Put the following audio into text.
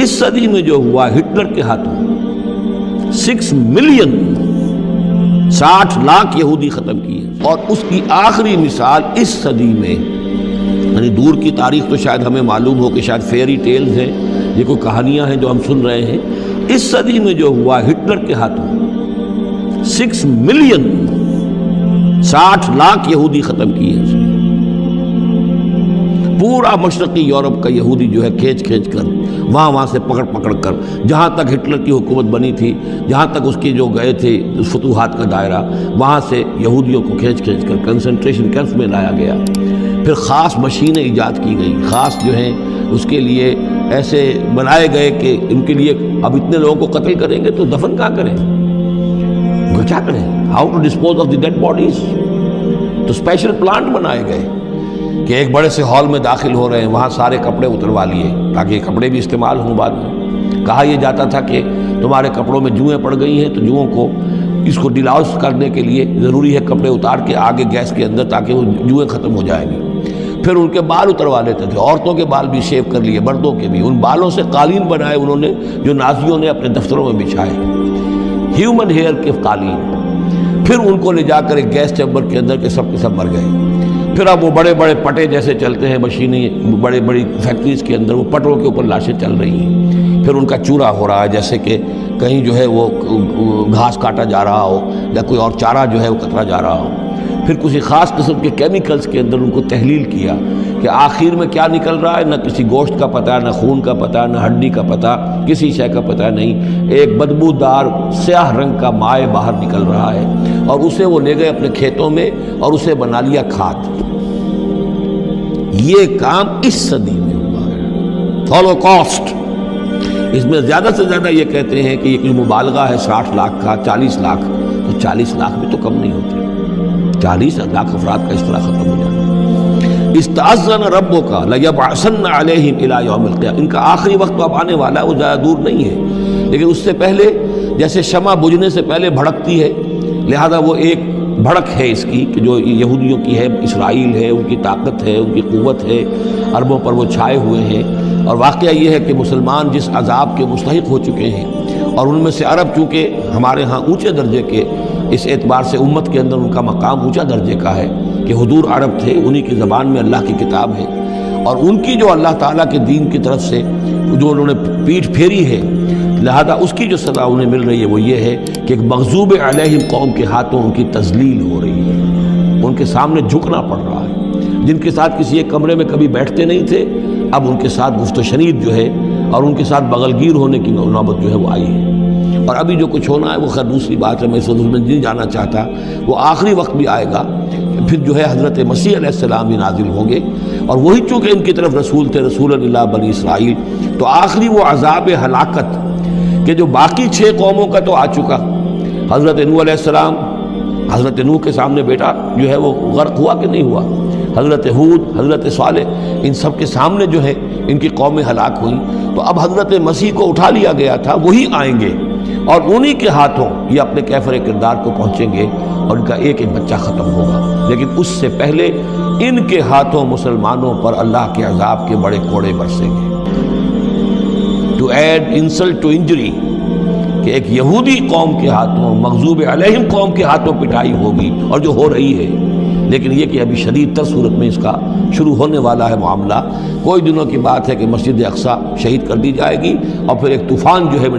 اس صدی میں جو ہوا ہٹلر کے ہاتھوں 6 ملین 60 لاکھ یہودی ختم کیے، اور اس کی آخری مثال اس صدی میں، یعنی دور کی تاریخ تو شاید ہمیں معلوم ہو کہ شاید فیری ٹیلز ہیں، یہ کوئی کہانیاں ہیں جو ہم سن رہے ہیں، اس صدی میں جو ہوا ہٹلر کے ہاتھوں 6 ملین 60 لاکھ یہودی ختم کیے، پورا مشرقی یورپ کا یہودی جو ہے کھینچ کھینچ کر وہاں سے پکڑ کر جہاں تک ہٹلر کی حکومت بنی تھی، جہاں تک اس کے جو گئے تھے فتوحات کا دائرہ، وہاں سے یہودیوں کو کھینچ کر کنسنٹریشن کیمپس میں لایا گیا۔ پھر خاص مشینیں ایجاد کی گئی، خاص جو ہیں اس کے لیے ایسے بنائے گئے کہ ان کے لیے اب اتنے لوگوں کو قتل کریں گے تو دفن کہاں کریں، کیا کریں، how to dispose of the dead bodies. تو اسپیشل پلانٹ بنائے گئے کہ ایک بڑے سے ہال میں داخل ہو رہے ہیں، وہاں سارے کپڑے اتروا لیے تاکہ یہ کپڑے بھی استعمال ہوں بعد میں۔ کہا یہ جاتا تھا کہ تمہارے کپڑوں میں جوئیں پڑ گئی ہیں تو جوؤں کو اس کو ڈیلاؤس کرنے کے لیے ضروری ہے کپڑے اتار کے آگے گیس کے اندر تاکہ وہ جوئیں ختم ہو جائیں گی۔ پھر ان کے بال اتروا لیتے تھے، عورتوں کے بال بھی شیو کر لیے، مردوں کے بھی، ان بالوں سے قالین بنائے انہوں نے جو نازیوں نے اپنے دفتروں میں بچھائے، ہیومن ہیئر کے قالین۔ پھر ان کو لے جا کر ایک گیس چیمبر کے اندر کے سب مر گئے۔ پھر اب وہ بڑے بڑے پٹے جیسے چلتے ہیں مشینیں، بڑی بڑی فیکٹریز کے اندر وہ پٹوں کے اوپر لاشیں چل رہی ہیں، پھر ان کا چورا ہو رہا ہے جیسے کہ کہیں جو ہے وہ گھاس کاٹا جا رہا ہو یا کوئی اور چارہ جو ہے وہ کترا جا رہا ہو۔ پھر کسی خاص قسم کے کیمیکلز کے اندر ان کو تحلیل کیا کہ آخر میں کیا نکل رہا ہے، نہ کسی گوشت کا پتہ، نہ خون کا پتہ، نہ ہڈی کا پتہ، کسی شے کا پتہ نہیں، ایک بدبودار سیاہ رنگ کا مائع باہر نکل رہا ہے، اور اسے وہ لے گئے اپنے کھیتوں میں اور اسے بنا لیا کھاد۔ یہ کام اس صدی میں ہوا ہے، ہولوکاسٹ۔ اس میں زیادہ سے زیادہ یہ کہتے ہیں کہ یہ کوئی مبالغہ ہے 60 لاکھ کا، 40 لاکھ، تو 40 لاکھ بھی تو کم نہیں ہوتے، 40 لاکھ افراد کا اس طرح ختم ہو جانا۔ استأذن ربک لیبعثن علیہم الی یوم القیامہ، ان کا آخری وقت تو اب آنے والا ہے، وہ زیادہ دور نہیں ہے، لیکن اس سے پہلے جیسے شمع بجھنے سے پہلے بھڑکتی ہے، لہذا وہ ایک بھڑک ہے اس کی کہ جو یہودیوں کی ہے، اسرائیل ہے، ان کی طاقت ہے، ان کی قوت ہے، عربوں پر وہ چھائے ہوئے ہیں۔ اور واقعہ یہ ہے کہ مسلمان جس عذاب کے مستحق ہو چکے ہیں، اور ان میں سے عرب چونکہ ہمارے ہاں اونچے درجے کے، اس اعتبار سے امت کے اندر ان کا مقام اونچا درجے کا ہے کہ حضور عرب تھے، انہی کی زبان میں اللہ کی کتاب ہے، اور ان کی جو اللہ تعالیٰ کے دین کی طرف سے جو انہوں نے پیٹھ پھیری ہے، لہذا اس کی جو سزا انہیں مل رہی ہے وہ یہ ہے کہ ایک مغضوب علیہم قوم کے ہاتھوں ان کی تذلیل ہو رہی ہے، ان کے سامنے جھکنا پڑ رہا ہے۔ جن کے ساتھ کسی ایک کمرے میں کبھی بیٹھتے نہیں تھے، اب ان کے ساتھ گفت و شنید جو ہے اور ان کے ساتھ بغل گیر ہونے کی نوبت جو ہے وہ آئی ہے۔ اور ابھی جو کچھ ہونا ہے وہ خیر دوسری بات ہے، میں اس میں نہیں جانا چاہتا، وہ آخری وقت بھی آئے گا، پھر جو ہے حضرت مسیح علیہ السلام بھی نازل ہوں گے، اور وہی چونکہ ان کی طرف رسول تھے، رسول اللہ بنی اسرائیل، تو آخری وہ عذاب ہلاکت کہ جو باقی 6 قوموں کا تو آ چکا، حضرت نوح علیہ السلام، حضرت نوح کے سامنے بیٹا جو ہے وہ غرق ہوا کہ نہیں ہوا، حضرت ہود، حضرت صالح، ان سب کے سامنے جو ہے ان کی قومیں ہلاک ہوئیں، تو اب حضرت مسیح کو اٹھا لیا گیا تھا، وہی آئیں گے اور انہی کے ہاتھوں یہ اپنے کیفر کردار کو پہنچیں گے اور ان کا ایک ایک بچہ ختم ہوگا، لیکن اس سے پہلے ان کے ہاتھوں مسلمانوں پر اللہ کے عذاب کے بڑے کوڑے برسیں گے۔ To add insult to injury, کہ ایک یہودی قوم کے ہاتھوں، مغضوب علیہم قوم کے ہاتھوں پٹائی ہوگی، اور جو ہو رہی ہے، لیکن یہ کہ ابھی شدید تر صورت میں اس کا شروع ہونے والا ہے معاملہ۔ کوئی دنوں کی بات ہے کہ مسجد اقصی شہید کر دی جائے گی، اور پھر ایک طوفان جو ہے